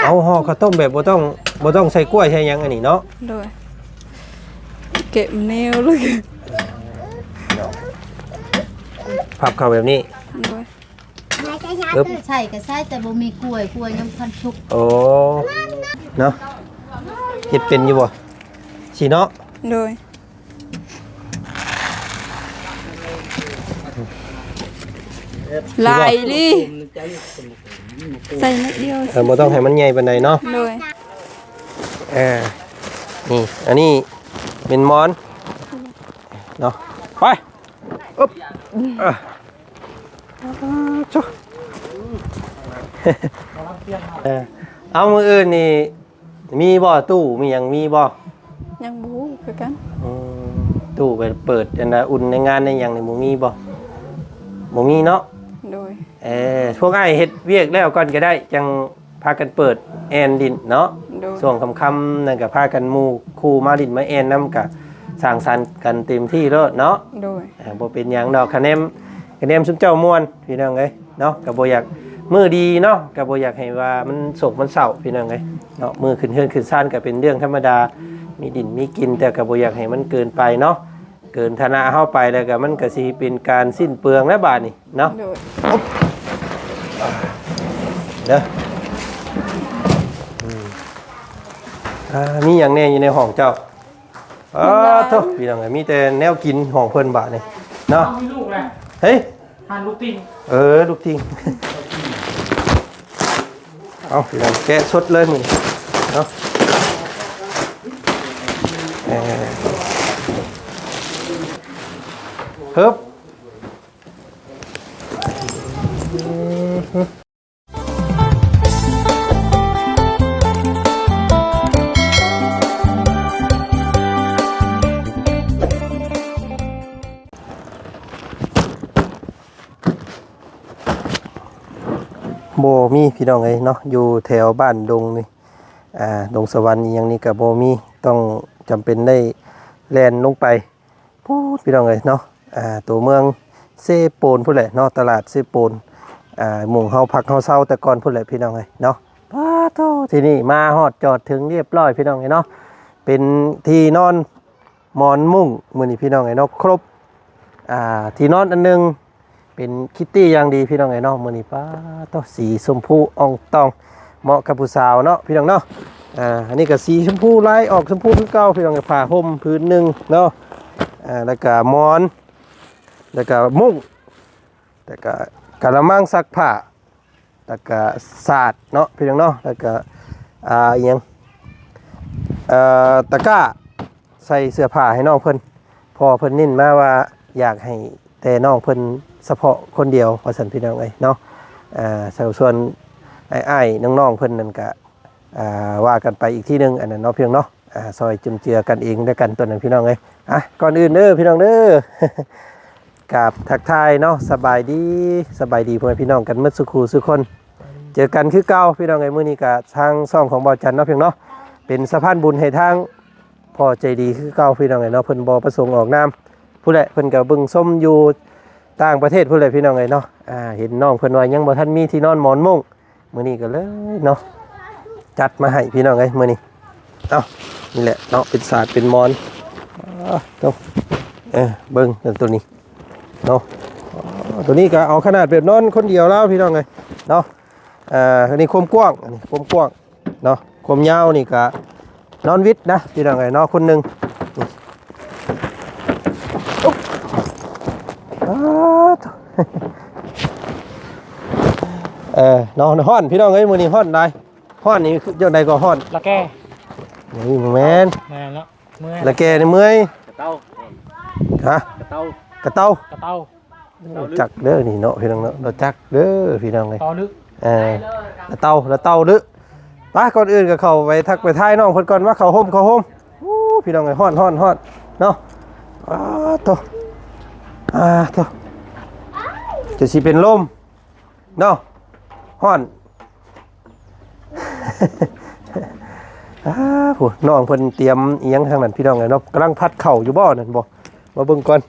เอาห่อข้าวต้มแบบบ่ต้องใส่กล้วยใส่หยังอันนี้เนาะโดยเก็บแนวเลยพับเข้าแบบนี้โดยปึ๊บใช่ก็ใช่แต่บ่มีกล้วยยังพันชุกโอ้เนาะเฮ็ดเป็นอยู่บ่สิเนาะโดยลายดิใส่นิดเดียวบ่ต้องให้มันใหญ่ปานใดเนาะโดยนี่อันนี้เป็นมอนเนาะไปอึ๊บจุเอามืออื่นนี่มีบ่ตู้มีหยังมีบ่ยังบู๊คือกันตู้ไปเปิดอันน่ะอุ่นในงานในหยังนี่บ่มีบ่มีเนาะโดยพวกอ้ายเฮ็ดเวียกแล้วก่อนก็ได้จังพากันเปิดแอนดินเนาะช่วงค่ำๆนั่นก็พากันหมู่คู่มาดินมาแอนนำก็สร้างสรรค์กันเต็มที่เด้อเนาะโดยบ่เป็นหยังดอกคะแนนซุมเจ้าม่วนพี่น้องเอ้ยเนาะก็บ่อยากมื้อดีเนาะก็บ่อยากให้ว่ามันโศกมันเศร้าพี่น้องเอ้ยเนาะมื้อขึ้นเฮือนขึ้นซ่านก็เป็นเรื่องธรรมดามีดินมีกินแต่ก็บ่อยากให้มันเกินไปเนาะเกินฐานะเฮาไปแล้วก็มันก็สิเป็นการสิ้นเปลืองแล้วบาดนี้เนาะเด้อมีหยังแน่อยู่ในห้องเจ้าโธ่พี่น้องเอ้ยมีแต่แนวกินห้องเพิ่นบาดนี้เนาะมีลูกแหละเฮ้ยหั่นลูกติ้งลูกทิ้งเอาพี่น้องแกะสดเลยมึงเนาะเฮ้บโบมีพี่น้องเอ้ยเนาะอยู่แถวบ้านดงนี่ดงสวรรค์อย่างนี้กับโบมีต้องจำเป็นได้แล่นลงไปพูดพี่น้องเอ้ยเนาะตัวเมืองเซโปนพุ่นแหละเนาะตลาดเซโปนหมู่เฮาพักเฮาเซาแต่ก่อนพุ่นแหละพี่น้องเอ้ยเนาะป้าโตที่นี่มาฮอดจอดถึงเรียบร้อยพี่น้องเอ้ยเนาะเป็นที่นอนหมอนมุ้งมื้อนี้พี่น้องเอ้ยเนาะครบที่นอนอันนึงเป็นคิตตี้อย่างดีพี่น้องไอ้น้องมื้อนี้ป้าต้องสีชมพูอ่องตองเหมาะกับผู้สาวเนาะพี่น้องเนาะอันนี้ก็สีชมพูลายออกชมพูคือเก่าพี่น้องไอ้ผ้าห่มพื้นหนึ่งเนาะแล้วก็หมอนแล้วก็มุ้งแล้วก็กะละมังซักผ้าแล้วก็สาดเนาะพี่น้องเนาะแล้วก็อีหยังตะกร้าใส่เสื้อผ้าให้น้องเพิ่นพอเพิ่นนิ่นมาว่าอยากให้แต่น้องเพิ่นเฉพาะคนเดียวว่าซั่นพี่น้องเอ้ยเนาะส่วนไอ้น้องๆเพิ่นนั่นก็ว่ากันไปอีกที่นึงอันนั้นเนาะเพียงเนาะซอยจุ่มเจือกันเองด้วยกันตัวนั้นพี่น้องเอ้ยก่อนอื่นเด้อพี่น้องเด้อ กับทักทายเนาะสบายดีพ่อแม่พี่น้องกันหมดสุขสุขคนเจอกันคือเก่าพี่น้องเอ้ยมื้อนี้ก็ทางช่องของบ่าวจันเนาะเพียงเนาะเป็นสะพานบุญให้ทางพ่อใจดีคือเก่าพี่น้องเอ้ยเนาะเพิ่นบ่ประสงค์ออกนามผู้ใดเพิ่นก็เบิ่งส้มอยู่ต่างประเทศผู้ใดพี่น้องเอ้ยเนาะเห็นน้องเพิ่นว่ายังบ่ทันมีที่นอนหมอนมุ้งมื้อนี้ก็เลยเนาะจัดมาให้พี่น้องเอ้ยมื้อนี้นี่แหละเนาะเป็นศาสตร์เป็นมอนเนาะเบิ่งตัวนี้เนาะตัวนี้ก็เอาขนาดแบบนอนคนเดียวแล้วพี่น้องเอ้ยเนาะอันนี้ความกว้างเนาะความยาวนี่ก็นอนวิดนะพี่น้องเอ้ยเนาะคนนึงนอนห้อนพี่น้องเอ้ยมื้อนี้ห้อนได้ห้อนนี่จังได๋ก็ห้อนละแกนี่แม่นแล้วเมื่อยละแกนี่เมื่อยกระเต้าฮะกระเต้าจักเด้อนี่เนาะพี่น้องเนาะเราจักเด้อพี่น้องเอ้ยเต้าลึกละเต้าลึกไปก่อนอื่นก็เข้าไปทักไปท้ายน้องเพิ่นก่อนว่าเข้าห่มพี่น้องเอ้ยฮ้อนเนาะโตจะสิเป็นลมเนาะฮ้อนผู้น้องเพิ่นเตรียมอีหยังทางนั้นพี่น้องเนาะกำลังพัดเข่าอยู่บ่นั่นบ่มาเบิ่งก่อน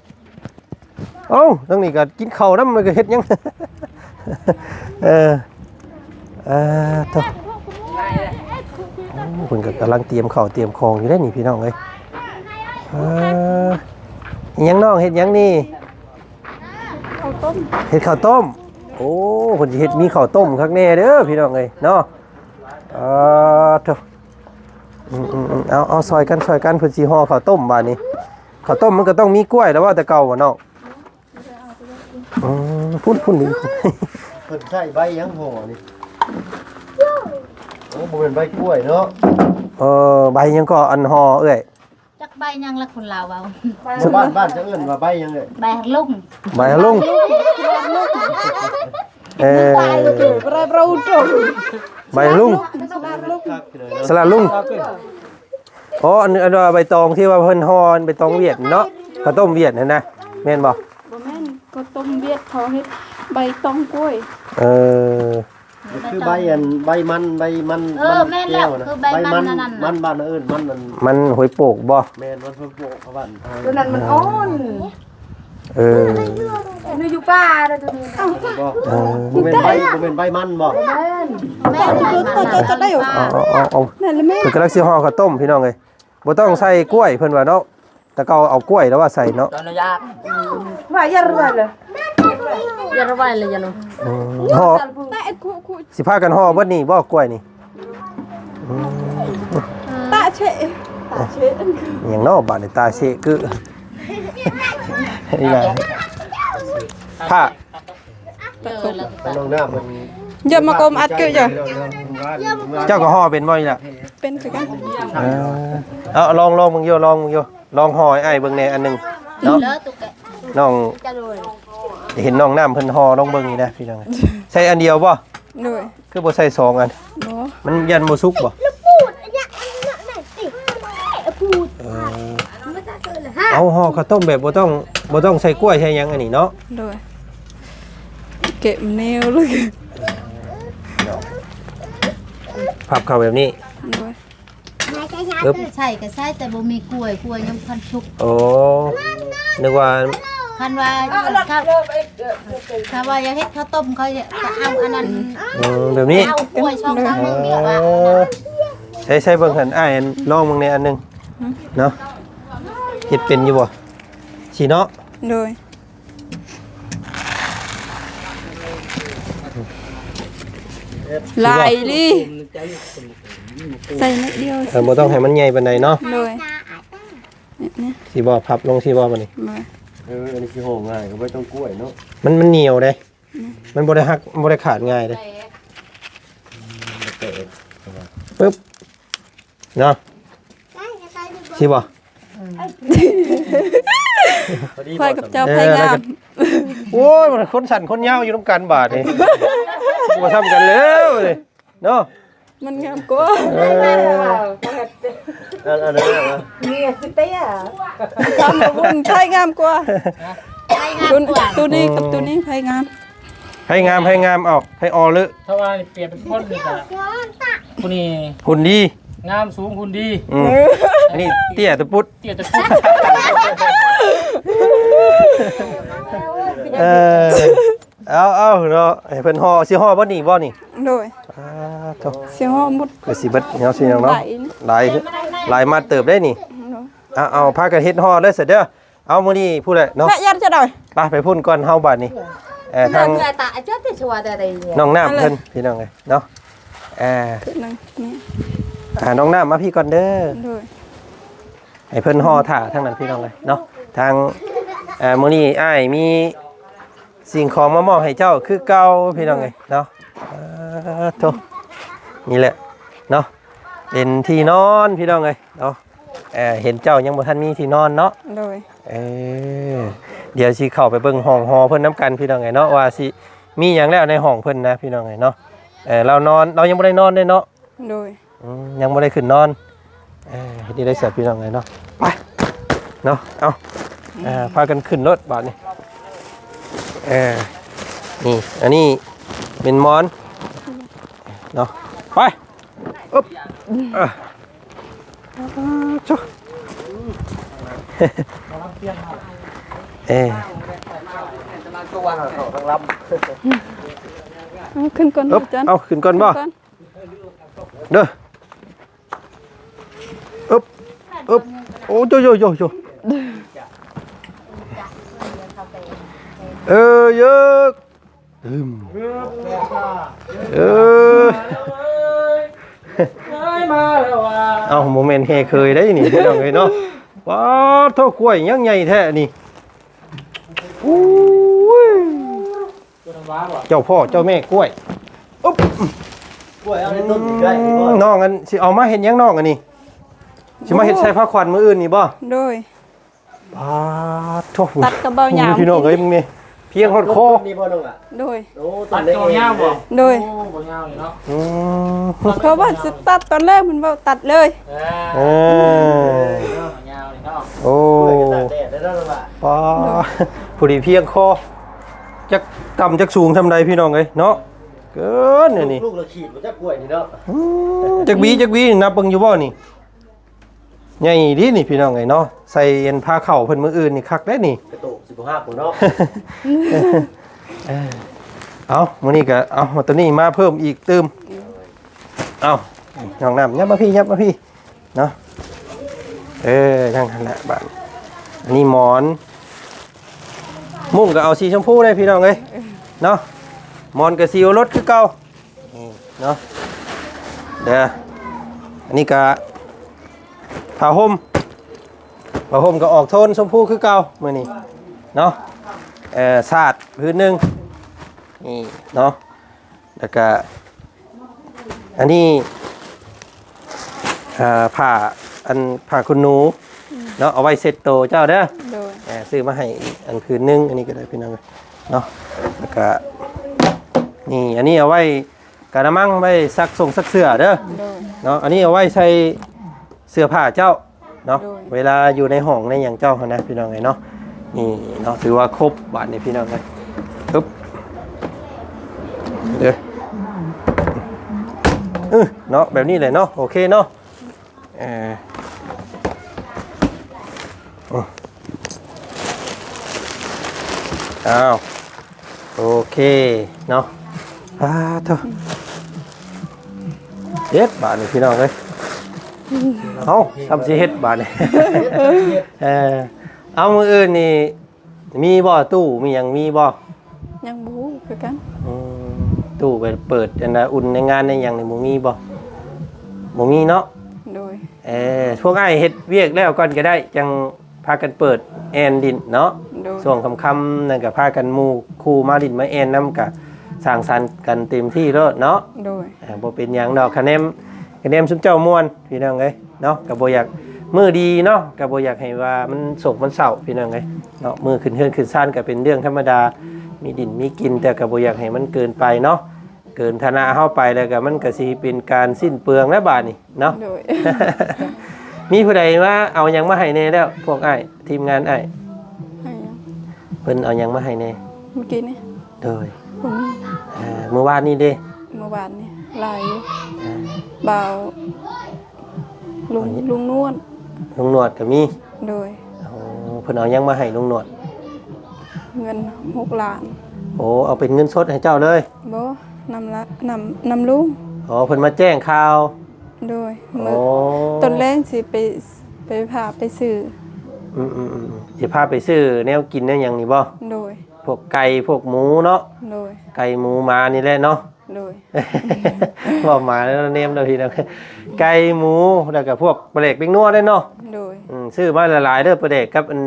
ทางนี้ก็กินข้าวนำมันก็เฮ็ดหยังโต โอ้เพิ่นก็กำลังเตรียมข้าวเตรียมของอยู่ได้นี่พี่น้องเอ้ยอิหยังน้องเฮ็ดหยังนี่เฮ็ดข้าวต้มโอ้เพิ่นสิเฮ็ดมีข้าวต้มคักแน่เด้อพี่น้องเอ้ยเนาะเถอะเอาซอยกันเพิ่นสิห่อข้าวต้มบาดนี้ข้าวต้มมันก็ต้องมีกล้วยแล้วว่าแต่เก่าบ่น้องพุ่นดิ เพิ่นใช้ใบยังห่อนี่โอ้บ่เป็นใบกล้วยเนาะ ใบยังก็อันห่อเอ้ย จักใบยังละคนลาวเอา บ้านจะเอิ้นว่าใบยังเอ้ย ใบลุง ใบลุงใบลุงสลัดลุงอ๋ออันว่าใบตองที่ว่าเพิ่นห่อใบตองเวียดเนาะข้าวต้มเวียดนั่นนะแม่นบ่ บ่แม่นก็ต้มเวียดเขาเฮ็ดใบตองกล้วย คือใบมันแม่นแล้วคือใบมันนั่น มันบ้านเอิ้นมันนั่น มันหอยโปกบ่ แม่นมันเพิ่นโปะเขาบ้าน ตัวนั้นมันอ่อน นี่อยู่ป่าเด้อตัวนี้ บ่บ่เป็นใบมันบ่ แม่จะได้อยู่ เอานั่นแหละแม่เพิ่นกำลังสิห่อข้าวต้มพี่น้องเอ้ยบ่ต้องใส่กล้วยเพิ่นว่าเนาะแต่เก่าเอากล้วยแล้วว่าใส่เนาะ ว่าอย่ารู้เลย อย่าระบายเลยอย่าลง ห่อ แต่คุ สิพากันห่อเบิดนี่บ่กล้วยนี่ ตาเฉะ อย่างเนาะบาดนี่ตาเชะกึนี่ล่ะผ้า น้องน้ามัน อย่ามากมอัดเกยจ้ะ เจ้าก็ห่อเป็นบ่นี่ล่ะ เป็นคือกัน เอาลองมึงโยลองห่อให้อ้ายเบิ่งแหน่อันหนึงเนาะ เลอะตุกแก น้อง จะรวย เห็นน้องน้ำเพิ่นห่อลองเบิ่งนี่นะพี่น้องใส่อันเดียวบ่ ด้วย คือบ่ใส่สองอัน บ่ มันยันบ่สุกบ่เอาห่อข้าวต้มแบบบ่ต้องใส่กล้วยใส่หยังอันนี้เนาะ ด้วยเก็บแนวเลย พับเข้าแบบนี้ ด้วย ปึ๊บ ใช่ก็ใช่แต่บ่มีกล้วยยังพันชุก โอ้นึกว่า คันว่าถ้าว่าอยากเฮ็ดข้าวต้มเขาจะเอาอันนั้น แบบนี้ เอากล้วยช่องซ้ำนึงเดียวว่า ใส่เบิ่งหันอ้ายลองเบิ่งในอันหนึงเนาะเฮ็ดเป็นอยู่บ่สิเนาะ ด้วยลายดิใส่นิดเดียว บ่ต้องให้มันใหญ่ปานใดเนาะ ด้วยนี่ สิบ่พับลงสิบ่บัดนี้ มา อันนี้สิห่อง่ายก็บ่ต้องกล้วยเนาะ มันเหนียวเด้มันบ่ได้หักบ่ได้ขาดง่ายเด้ปึ๊บเนาะสิบ่ ไฟกับเจ้าไฟงาม โอ้ยมันคนสั่นคนยาวอยู่นำกันบาดนี่บ่ทำกันแล้วเลยเนาะ มันงามกว่า อันนั้นนะ ทำบุญไฟงามกว่าตัวนี้กับตัวนี้ไฟงาม ให้งามเอาให้ออเลย ถ้าว่าเปลี่ยนเป็นคนนี่ก็ผู้นี้ หุ่นดี งามสูงหุ่นดี อันนี้เตี้ยตะปุด เตี้ยจะพูด เออเอาเนาะให้เพิ่นห่อสิห่อบ่นี่บ่นี่ ด้วย โธ่ เสียงหอมหมด ก็สิเบิดเนาะสิน้องเนาะ ไหล หลายมาเติบได้นี่เอาพากันเฮ็ดห่อเลยเสร็จเด้อเอามื้อนี้พูดเลยเนาะ แม่ยันจะหน่อย ไปพุ่นก่อนเฮาบัดนี้ทางน้องน้ำเพิ่นพี่น้องเอ้ยเนาะ ขึ้นนึงนี่ น้องน้ำมาพี่ก่อนเด้อ ด้วย ให้เพิ่นห่อถ่าทั้งนั้นพี่น้องเลยเนาะทางมื้อนี้อ้ายมีสิ่งของมามอบให้เจ้าคือเก่าพี่น้องเลยเนาะโธ่นี่แหละเนาะเป็นที่นอนพี่น้องเลยเนาะเห็นเจ้ายังบ่ทันมีที่นอนเนาะ ด้วย เดี๋ยวสิเข้าไปเบิ่งห้องหอเพิ่นน้ำกันพี่น้องเลยเนาะว่าสิมีหยังแล้วในห้องเพิ่นนะพี่น้องเลยเนาะเรายังบ่ได้นอนเลยเนาะ ด้วย ยังไม่ได้ขึ้นนอนนี่ได้เสียพี่น้องไงเนาะไปเนาะเอาพากันขึ้นรถบาทนี่นี่อันนี้เป็นมอนเนาะไปอึ๊บชุ ขึ้นก่อน อึ๊บ จัน เอาขึ้นก่อนบ่ เด้ออึ๊บอึ๊บโอ้โยโยโยโยเยอะเออ มาแล้วว่ะ เอาโมเมนต์เฮเคยได้นี่พี่น้องเอ้ยเนาะว้าเท่ากล้วยยังใหญ่แท้นี่อู้ย ตัวน้ำว้าบ่ เจ้าพ่อเจ้าแม่กล้วยอุ๊บ กล้วยเอาในต้นใกล้นี่บ่ น้องอันสิเอามาเห็นยังน้องอันนี้สิมาเห็ดใส่ผ้าขวัญมื้ออื่นนี่บ่ โดย ปาดโทษ ตัดกระเบาหยาม พี่น้องเอ้ยมึงนี่เพียงฮอดคอ นี่บ่น้องล่ะ โดย โอ้ ตัดตัวยาวบ่ โดย โอ้บ่ยาวเลยเนาะ อืม เขาว่าสิตัดตอนแรกมันว่าตัดเลย เออ ยาวเลยเนาะ โอ้ กล้วยก็ตากแดดได้แล้วน้องล่ะ ปาดผู้ดีเพียงคอจักต่ำจักสูงทำใดพี่น้องเอ้ยเนาะเกินอันนี้ ลูกเราขีดบ่จักกล้วยนี่เนาะ จักบีนับเบิ่งอยู่บ่นี่ใหญ่ดีนี่พี่น้องไงเนาะใส่เอ็นผ้าเข่าเพิ่นมื้ออื่นนี่คักได้นี่ กระโตก15ปุ่นเนาะ เอามื้อนี้ก็เอามาตัวนี้มาเพิ่มอีกตืมเอาน้องน้ำยับมาพี่เนาะทางนั้นแหละบ้านอันนี้หมอนมุ้งก็เอาสีชมพูได้พี่น้องเอ้ยเนาะหมอนก็สีรถคือเก่านี่เนาะเด้ออันนี้ก็ผ้าห่มก็ออกโทนชมพูคือเก่ามื้อนี้เนาะสาดพื้นหนึงนี่เนาะแล้วก็อันนี้ผ้าคุณหนูเนาะเอาไว้เซ็ตโตเจ้าเด้อ โดย ซื้อมาให้อีกอันพื้นหนึงอันนี้ก็ได้พี่น้องเนาะแล้วก็นี่อันนี้เอาไว้กระมังไว้ซักส่งซักเสื้อเด้อ โดย เนาะอันนี้เอาไว้ใส่เสื้อผ้าเจ้าเนาะ โดย เวลาอยู่ในห้องในอย่างเจ้าเขานะพี่น้องไงเนาะนี่เนาะถือว่าครบบาทนี่พี่น้องเลยปึ๊บเด้อเนาะแบบนี้เลยเนาะโอเคเนาะอ้าวโอเคเนาะเถอะเด็ดบาทนี่พี่น้องเลยเอาทำสิเฮ็ดบาทนี่ เอามืออื่นนี่มีบ่ตู้มีหยังมีบ่ ยังบูคือกัน อืมตู้ไปเปิดอันน่ะอุ่นในงานในหยังนี่บ่มีบ่มีเนาะ โดย พวกอ้ายเฮ็ดเวียกแล้วก่อนก็ได้จังพากันเปิดแอนดินเนาะ โดย ช่วงค่ำๆนั่นก็พากันหมู่คู่มาดินมาแอนนำก็สร้างสรรค์กันเต็มที่เด้อเนาะ โดย บ่เป็นหยังดอกคะแนนซุมเจ้าม่วนพี่น้องเอ้ยเนาะก็บ่อยากมื้อดีเนาะก็บ่อยากให้ว่ามันโศกมันเศร้าพี่น้องเอ้ยเนาะมื้อขึ้นเฮือนขึ้นซ่านก็เป็นเรื่องธรรมดามีดินมีกินแต่ก็บ่อยากให้มันเกินไปเนาะเกินฐานะเฮาไปแล้วก็มันก็สิเป็นการสิ้นเปลืองแล้วบาดนี้เนาะ โดย มีผู้ใดว่าเอาหยังมาให้แน่แล้วพวกอ้ายทีมงานอ้าย ให้ยัง เพิ่นเอาหยังมาให้แน่ เมื่อกี้นี่ โดย ผมมี เมื่อวานนี้เด้ เมื่อวานนี่ลายอยู่บ่าวลุงนวด ลุงหนวดก็มี โดย เพิ่นเอาหยังมาให้ลุงหนวด เงิน6 ล้าน โอ้เอาเป็นเงินสดให้เจ้าเลย บ่นำลุง อ๋อเพิ่นมาแจ้งข่าว โดย โอ้ มื้อต้นแรกสิไปพาไปซื้อ สิพาไปซื้อแนวกินแนวหยังนี่บ่ โดย พวกไก่พวกหมูเนาะ โดย ไก่หมูหมานี่แหละเนาะ โดย ว่าหมาแล้วเนมเด้อพี่น้องไก่หมูแล้วก็พวกปลาเล็กปิ้งนัวได้เนาะ โดย ซื้อมาหลายๆเด้อปลาเล็กกับอัน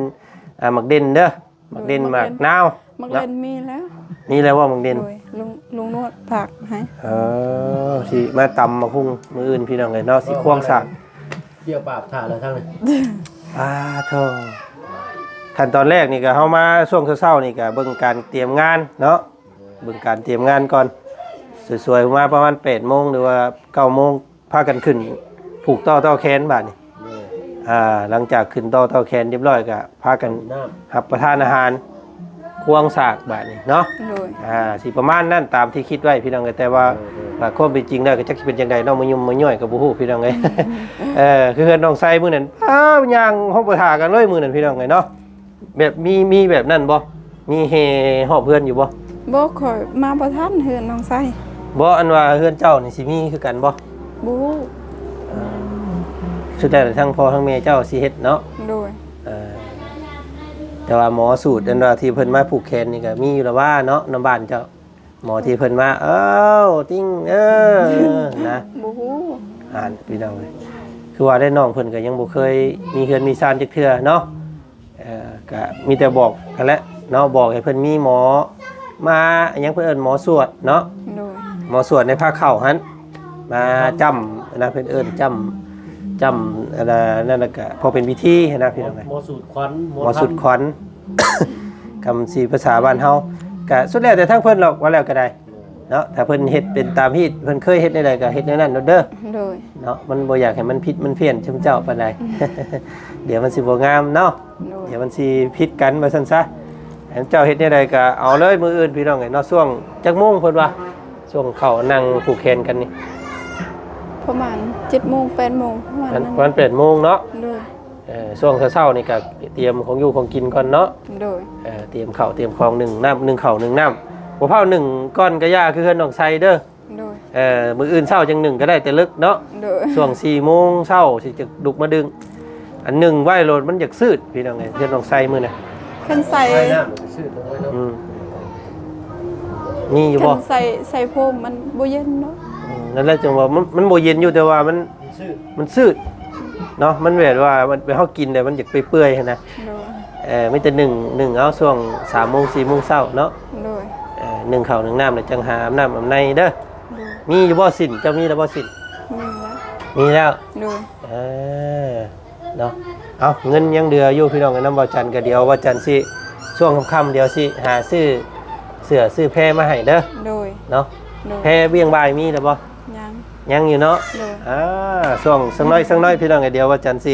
หมักเด่นเด้อหมักเด่นหมักนาว มักเล่นมีแล้ว นี่แหละว่าหมักเด่น โดยลุงนวดผักให้ สิมาตำมาพุ่งมื้ออื่นพี่น้องเอ้ยเนาะสิควงสาก เกี่ยวปากถ่าแล้วทั้งนั้น โธ่ขั้นตอนแรกนี่ก็เฮามาช่วงเช้าๆนี่ก็เบิ่งการเตรียมงานเนาะเบิ่งการเตรียมงานก่อนสวยๆมาประมาณ 8:00 นหรือว่า 9:00 นพากันขึ้นผูกต่อแขนบาดนี้หลังจากขึ้นต่อแขนเรียบร้อยก็พากันรับประทานอาหารควงสากบาดนี้เนาะ โดย สิประมาณนั้นตามที่คิดไว้พี่น้องเอ้ยแต่ว่าความเป็นจริงแล้วก็จักสิเป็นจังไดเนาะมายุ่มมาย่อยก็บ่ฮู้พี่น้องเอ้ย คือเฮือนน้องไซมื้อนั้นย่างห้องประทากันเลยมื้อนั้นพี่น้องเอ้ยเนาะแบบมีแบบนั้นบ่มีเฮฮอบเพื่อนอยู่บ่ บ่ข่อยมาบ่ทันเฮือนน้องไส้ บ่อันว่าเฮือนเจ้านี่สิมีคือกันบ่ บู สุดท้ายทั้งพ่อทั้งแม่เจ้าสิเฮ็ดเนาะ โดย แต่ว่าหมอสูตรอันว่าที่เพิ่นมาผูกแขนนี่ก็มีอยู่แล้วว่าเนาะน้ำบ้านเจ้าหมอที่เพิ่นมาติ้งนะ บู อ่านพี่น้องเลยคือว่าได้น้องเพิ่นก็ยังบ่เคยมีเฮือนมีซานจักเทื่อเนาะก็มีแต่บอกกันแหละเนาะบอกให้เพิ่นมีหมอมาอิหยังเพิ่นเอิ้นหมอสวดเนาะ โดย หมอสวดในภาคเข้าหั่นมาจำนะเพิ่นเอิ้นจำอะไรนั่นน่ะก็พอเป็นพิธีนะพี่น้องเอ้ย หมอสูตรควัน หมอสุดขวัญ คำสีภาษาบ้านเฮาก็สุดแล้วแต่ทั้งเพิ่นหรอกว่าแล้วก็ได้เนาะถ้าเพิ่นเฮ็ดเป็นตามที่เพิ่นเคยเฮ็ดได้ก็เฮ็ดในนั้นเด้อ โดย เนาะมันบ่อยากให้มันผิดมันเพี้ยนชมเจ้าปานใด เดี๋ยวมันสิบ่งามเนาะ โดย เดี๋ยวมันสิผิดกันว่าซั่นซะให้เจ้าเฮ็ดได้ก็เอาเลยมื้ออื่นพี่น้องเอ้ยเนาะช่วงจักโมงเพิ่นว่าช่วงเข้านั่งผูกแขนกันนี่ ประมาณ7 โมง 8 โมงประมาณนั้น ประมาณ8โมงเนาะ โดย ช่วงเช้าๆนี่ก็เตรียมของอยู่ของกินก่อนเนาะ โดย เตรียมข้าวเตรียมของหนึ่งน้ำหนึ่งข้าวหนึ่งน้ำบ่เผาหนึ่งก้อนกระยาคือเฮือนน้องไซเด้อ โดย มื้ออื่นเช้าจังหนึ่งก็ได้แต่ลึกเนาะ โดย ช่วง4โมงเช้าสิจะลุกมาดึงอันหนึ่งไหวโลดมันอยากซืดพี่น้องไงเฮือนน้องไซมื้อน่ะ คันใส่ ใส่น้ำซื้อตรงไว้เนาะ มีอยู่บ่ คันใส่โฟมมันบ่เย็นเนาะ นั่นแหละจังว่ามันบ่เย็นอยู่แต่ว่ามัน ซื้อ มันซืดเนาะมันแบบว่ามันไปเฮากินแต่มันอยากเปื่อยๆหั่นนะ โดย มีแต่1เอาช่วง3โมง4โมงเช้าเนาะ โดย หนึ่งข้าวหนึ่งน้ำแล้วจังหาอาบน้ำอาบในเด้อ โดย มีอยู่บ่สินเจ้ามีแล้วบ่สิน มีแล้ว มีแล้ว โดย เนาะเอาเงินยังเดืออยู่พี่น้องกับน้ำบ่จันก็เดียวว่าจันสิช่วงค่ำๆเดียวสิหาซื้อเสื้อซื้อแพรมาให้เด้อ โดย เนาะ โดย แพรเบี้ยงบ่ายมีแล้วบ่ ยัง ยังอยู่เนาะ โดย ช่วงสักน้อยพี่น้องก็เดียวว่าจันสิ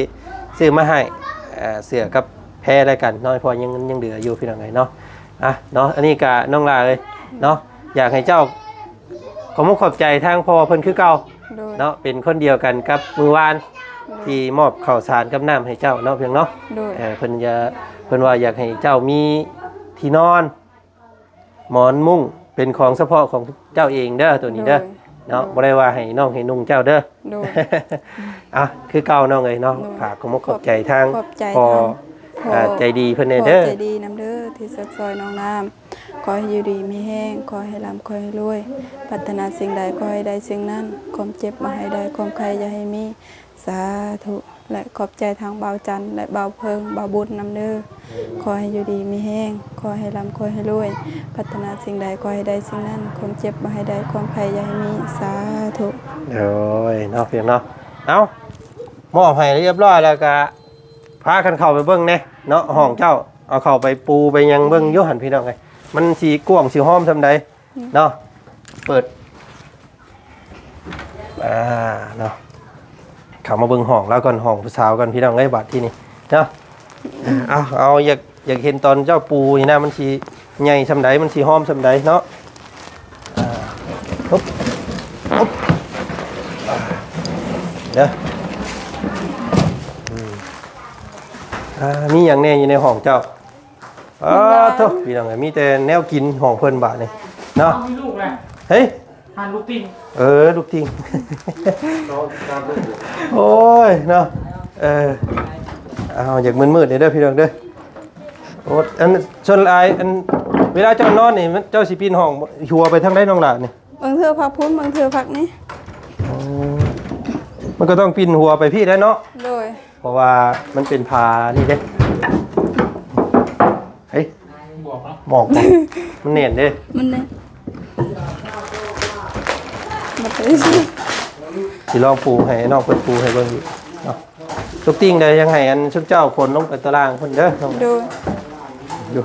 ซื้อมาให้เสื้อกับแพรได้กันน้อยพอยังเดืออยู่พี่น้องไงเนาะเนาะอันนี้ก็น้องลาเลยเนาะอยากให้เจ้าขอมุกขอบใจทางพ่อเพิ่นคือเก่า โดย เนาะเป็นคนเดียวกันกับมือวานที่มอบข้าวสารกับน้ำให้เจ้าเนาะเพียงเนาะ โดย เพิ่นว่าอยากให้เจ้ามีที่นอนหมอนมุ้งเป็นของเฉพาะของเจ้าเองเด้อตัวนี้เด้อเนาะบ่ได้ว่าให้น้องให้นุ่งเจ้าเด้อ โดย คือเก่าน้องเอ้ยเนาะ โดย ฝากขอมุกขอบใจทาง ขอบใจ พอ ทาง ใจดีเพิ่น ขอ เด้อ ใจดีน้ำเด้อที่สักซอยน้องน้ำขอให้อยู่ดีมีแห้งขอให้ร่ำขอให้รวยปรารถนาสิ่งใดขอให้ได้สิ่งนั้นความเจ็บมาให้ได้ความใครอย่าให้มีสาธุและขอบใจทางเบาจันทร์และเบาเพิงเบาบุญน้ำเด้อขอให้อยู่ดีมีแห้งขอให้ร่ำขอให้รวยปรารถนาสิ่งใดขอให้ได้สิ่งนั้นความเจ็บมาให้ได้ความใครอย่าให้มีสาธุ โอ้ยเนาะเพียงเนาะเอามอบให้เรียบร้อยแล้วก็พากันเข้าไปเบิ่งแน่เนาะห้องเจ้าเอาเข้าไปปูไปยังเบิ่งอยู่หั่นพี่น้องเอ้ยมันสิกว้างสิหอมซำใดเนาะเปิดเนาะเข้ามาเบิ่งห้องแล้วก่อนห้องผู้สาวก่อนพี่น้องเอ้ยบัดที่นี่เนาะเอาอยากเห็นตอนเจ้าปูนี่นะมันสิใหญ่ซำใดมันสิหอมซำใดเนาะปุ๊บเด้อมีอย่างแน่อยู่ในห้องเจ้าโทษพี่น้องเอ้ยมีแต่แนวกินห้องเพิ่นบาดนี่เนาะ มีลูกเลย เฮ้ย ทานลูกปิ้ง ลูกทิ้ง โอ้ยเนาะเอาอยากมืดๆเด้อพี่น้องเด้อโอ้อันชนลายอันเวลาเจ้านอนนี่มันเจ้าสิปีนห้องหัวไปทางใดน้องล่ะนี่ บางเธอพักพุ้นบางเธอพักนี้ มันก็ต้องปีนหัวไปพี่ได้เนาะ โดย เพราะว่ามันเป็นผานี่เด้เฮ้ย บวกเนาะ หมอกบ่มันเน่นเด้ มันเนี่ยมาไปสิ สิลองปูให้น้องเพิ่นปูให้เบิ่งอยู่เนาะทุกติ้งได้ยังให้อันชุบเจ้าคนลงไปตารางเพิ่นเด้อน้อง โดย อยู่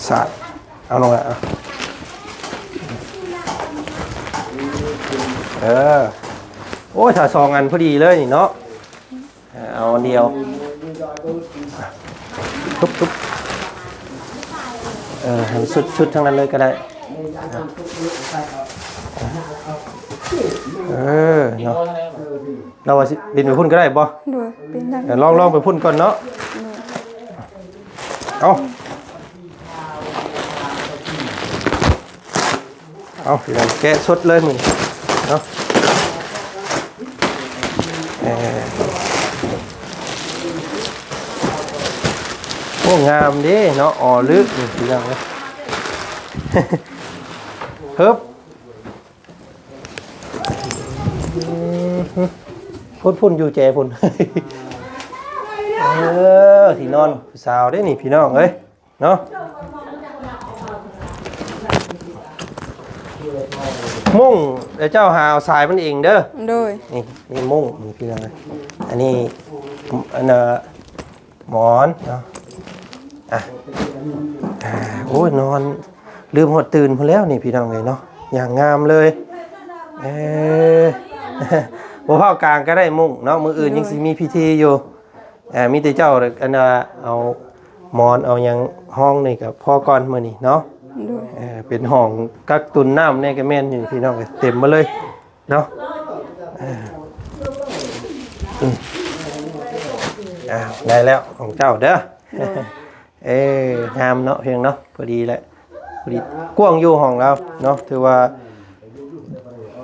สาดเอาลงละโอ้ยถ้า2 อันพอดีเลยนี่เนาะเอาอันเดียวทุบให้ชุดทั้งนั้นเลยก็ได้เนาะเราว่าสิบินไปพุ่นก็ได้บ่ โดยเป็นดัง ลองไปพุ่นก่อนเนาะเอาพี่น้องแกะสดเลยมึงเนาะ โอ้งามดิเนาะอ๋อลึกนี่พี่น้องเอ้ย เฮิบพุ่นอยู่แจพุ่น ที่นอนผู้สาวได้นี่พี่น้องเอ้ยเนาะมุ่งเดี๋ยวเจ้าหาเอาสายมันเองเด้อ โดย นี่มุ่งนี่พี่น้องเอ้ยอันนี้อันหมอนเนาะโอ้ยนอนลืมหดตื่นพอแล้วนี่พี่น้องเอ้ยเนาะอย่างงามเลยบ่เผากลางก็ได้มุ่งเนาะมื้ออื่นยังสิมีพิธีอยู่มีแต่เจ้าอันเอาหมอนเอาหยังห้องนี่กับพ่อก่อนมื้อนี้เนาะ โดย เป็นห้องกักตุนน้ำเนี่ยก็แม่นอยู่พี่น้องเต็มมาเลยเนาะได้แล้วของเจ้าเด้องามเนาะเพียงเนาะพอดีแหละพอดีกว้างอยู่ห้องเราเนาะถือว่า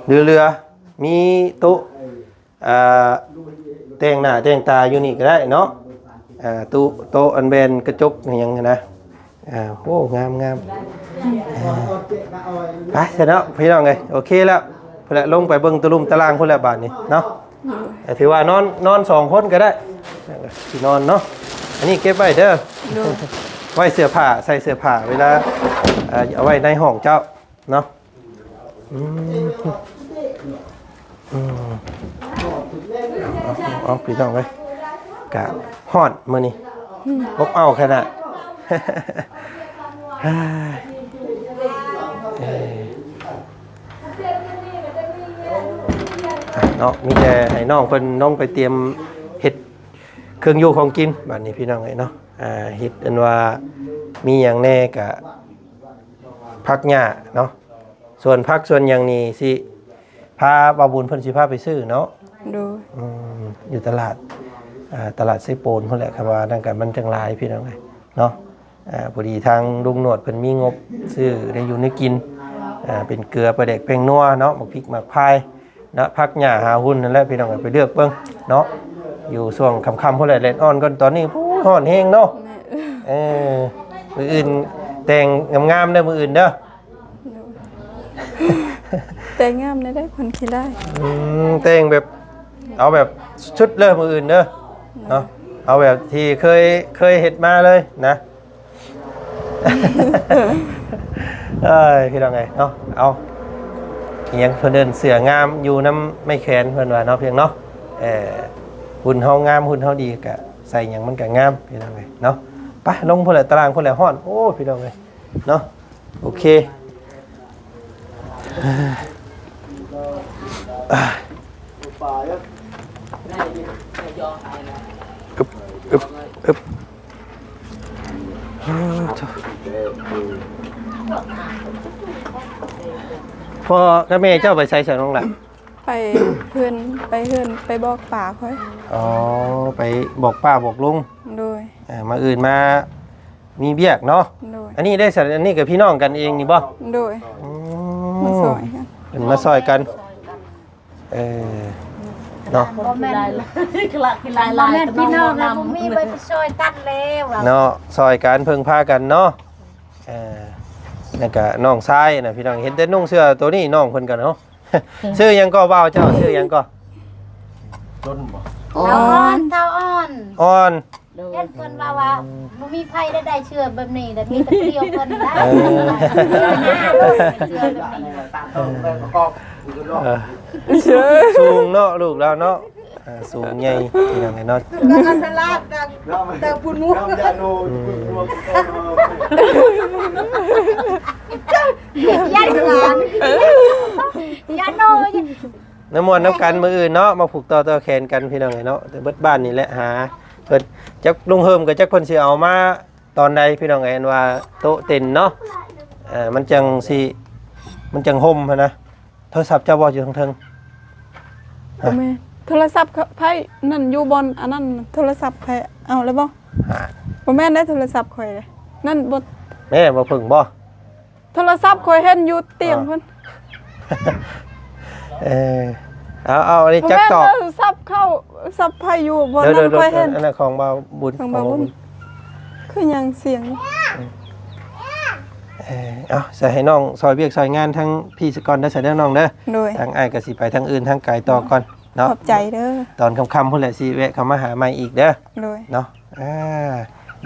เรือมีโต๊ะแต่งหน้าแต่งตาอยู่นี่ก็ได้เนาะโต๊ะอันแบนกระจกอย่างนะโอ้งามไปเสร็จแล้วพี่น้องไงโอเคแล้วพอแล้วลงไปเบิ่งตะลุมตารางพุ่นแล้วบาดนี้เนาะถือว่านอน2คนก็ได้ที่นอนเนาะอันนี้เก็บไว้เด้อไว้เสื้อผ้าใส่เสื้อผ้าเวลาเอาไว้ในห้องเจ้าเนาะเอาพี่น้องไว้กะฮ้อนมื้อนี้อบเอาขนาดเนาะมีแต่ให้น้องเพิ่นน้องไปเตรียมเฮ็ดเครื่องอยู่ของกินบัดนี้พี่น้องเอ้ยเนาะเฮ็ดอันว่ามีหยังแน่ก็ผักหญ้าเนาะส่วนผักส่วนหยังนี่สิพาบ่าวบุญเพิ่นสิพาไปซื้อเนาะ โดย อยู่ตลาดไซโปนพุ่นแหละครับว่านั่นกันมันจังหลายพี่น้องเอ้ยเนาะพอดีทางลุงหนวดเพิ่นมีงบซื้อได้อยู่ในกินเป็นเกลือปลาแดกแป้งนัวเนาะหมักพริกหมักพายนะผักหญ้าหาหุ้นนั่นแหละพี่น้องไปเลือกเบิ่งเนาะอยู่ช่วงค่ำๆพุ่นแหละเล่นอ่อนก่อนตอนนี้ฮ้อนแฮงเนาะมื้ออื่นแต่งงามๆเด้อมื้ออื่นเด้อ แต่งามได้คนขี้ได้ แต่งแบบเอาแบบชุดเริ่มมืออื่นเด้อเนาะเอาแบบที่เคยเฮ็ดมาเลยนะพี่น้องไงเนาะเอาเอียงเพิ่นเดินเสืองามอยู่น้ำไม่แขนเพิ่นว่าเนาะเพียงเนาะหุ่นเฮางามหุ่นเฮาดีก็ใส่หยังมันก็งามพี่น้องไงเนาะไปลงพุ่นแหละตารางพุ่นแหละฮ้อนโอ้พี่น้องไงเนาะโอเคพ่อกับแม่เจ้าไปใส่เสน้องหล่ะ ไปเฮือนไปบอกป่าค่อย อ๋อไปบอกป้าบอกลุง โดย มาอื่นมามีเบียกเนาะ โดย อันนี้ได้สัตว์อันนี้กับพี่น้องกันเองนี่บ่ โดยมาซอยกัน เป็นมาซอยกันเนาะ บ่แม่นบ่แม่นพี่น้องแล้วบ่มีไปช่วยกันแล้วล่ะ เนาะซอยกันเพิ่งพากันเนาะนั่นก็น้องชายนะพี่น้องเห็นแต่นุ่งเสื้อตัวนี้น้องเพิ่นกันเนาะ ชื่อหยังก็บ่าวเจ้าชื่อหยังก็ ล้นบ่ เท่าอ่อนอ่อน เฮ็ดเพิ่นว่าบ่มีไผได้เชื่อแบบนี้แต่มีแต่เปรี้ยวเพิ่นได้เชื่อแบบนี้ สูงเนาะลูกแล้วเนาะสูงใหญ่พี่น้องเนาะ แต่ปุ่นมุกยันหลานยันโน น้ำมวนน้ำกันมืออื่นเนาะมาผูกต่อแขนกันพี่น้องเนาะแต่เบิดบ้านนี่แหละหาเพิ่นจักลุงเฮิมกับจักเพิ่นสิเอามาตอนใดพี่น้องเอ็นว่าโต๊ะเต็นเนาะมันจังสิมันจังห่มนะโทรศัพท์เจ้าบ่อยู่ทางเทิง บ่แม่โทรศัพท์ไผนั่นอยู่บนอันนั้นโทรศัพท์ไผเอาแล้วบ่บ่แม่นได้โทรศัพท์ข่อยเลยนั่นบ่ แม่บ่พึ่งบ่ โทรศัพท์ข่อยเห็นอยู่เตียงเพิ่น เอาอันนี้จักตอบ โทรศัพท์เข้า ซับไผอยู่บ่ เดี๋ยว นำค่อยเห็น อันนั้นของบ่าวบุญ ของบ่าวบุญ คือหยังเสียง เอาใส่ให้น้องซอยเวียกซอยงานทั้งพี่สกอนได้ใส่เด้อน้องเด้อ โดย ทางอ้ายก็สิไปทางอื่นทางไกลต่อก่อนเนาะ ขอบใจเด้อ ตอนค่ำๆพุ่นแหละสิแวะเข้ามาหาใหม่อีกเด้อ โดย เนาะ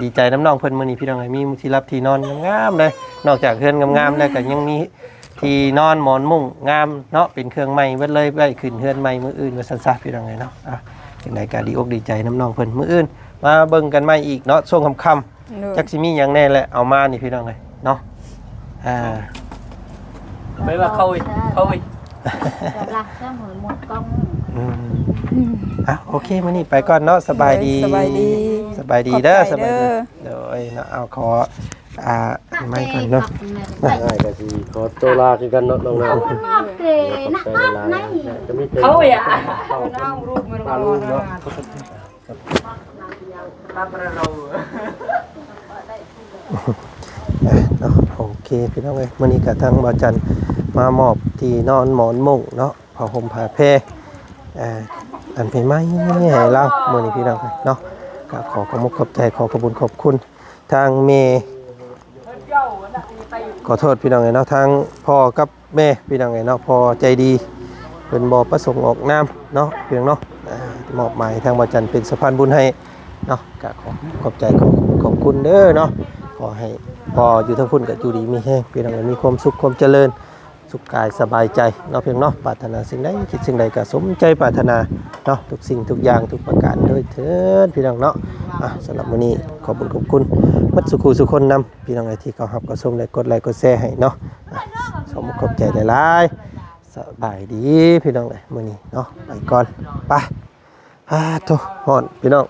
ดีใจน้ำน้องเพิ่นมื้อนี้พี่น้องมีที่รับที่นอนงามๆเลยนอกจากเฮือนงามๆแล้วก็ยังมีที่นอนหมอนมุ้งงามเนาะเป็นเครื่องใหม่เบิดเลยไว้ขึ้นเฮือนใหม่มื้ออื่นว่าซั่นซะพี่น้องเนาะจังไดก็ดีอกดีใจน้ำน้องเพิ่นมื้ออื่นมาเบิ่งกันใหม่อีกเนาะช่วงค่ำ โดย ๆจักสิมีหยังแน่แหละเอามานี่พี่น้องเลยเนาะ ไม่ว่าเข้าอีก แต่ละเจ้าหมูหมดกล้อง โอเคมื้อนี้ไปก่อนเนาะสบายดี สบายดี สบายดีเด้อ ขอบ ส ใจ บาย เด้ ดี อ เดี๋ยวเนาะเอาขอไม่ก่อนเนาะ ง่ายก็สิขอตัวลาคือกันเนาะน้องนาว นอกเกนะออกไหน จะมี เข้าอ่ะ น้องรูปมันรูปเนาะ รับเรา เนาะโอเคพี่น้องเอ้ยมื้อนี้ก็ทางบ่าวจันมามอบที่นอนหมอนมุ้งเนาะผ้าห่มผ้าแพรอันเป็นไม้ให้เรามื้อนี้พี่น้องเอ้ยเนาะก็ขอขอบคุณขอบใจขอขอบคุณขอบคุณทางเมขอโทษพี่น้องเอ้ยเนาะทางพ่อกับแม่พี่น้องเอ้ยเนาะพ่อใจดีเพิ่นบ่ประสงค์ออกนามเนาะเพียงเนาะมอบหมายทางบ่าวจันเป็นสะพานบุญให้เนาะก็ขอขอบใจขอบคุณเด้อเนาะขอให้พออยู่ทั้งพุ่นกับอยู่ดีมีแห้งพี่น้องมีความสุขความเจริญสุขกายสบายใจเนาะเพียงเนาะปรารถนาสิ่งใดคิดสิ่งใดก็สมใจปรารถนาเนาะทุกสิ่งทุกอย่างทุกประการด้วยเถิดพี่น้องเนาะสำหรับมื้อนี้ขอบคุณมัดสุขุสุคนนำพี่น้องที่เขารับก็ชมและกดไลค์กดแชร์ให้เนาะสมขอบใจหลายๆสบายดีพี่น้องมื้อนี้เนาะไปก่อนไปโตฮ้อนพี่น้อง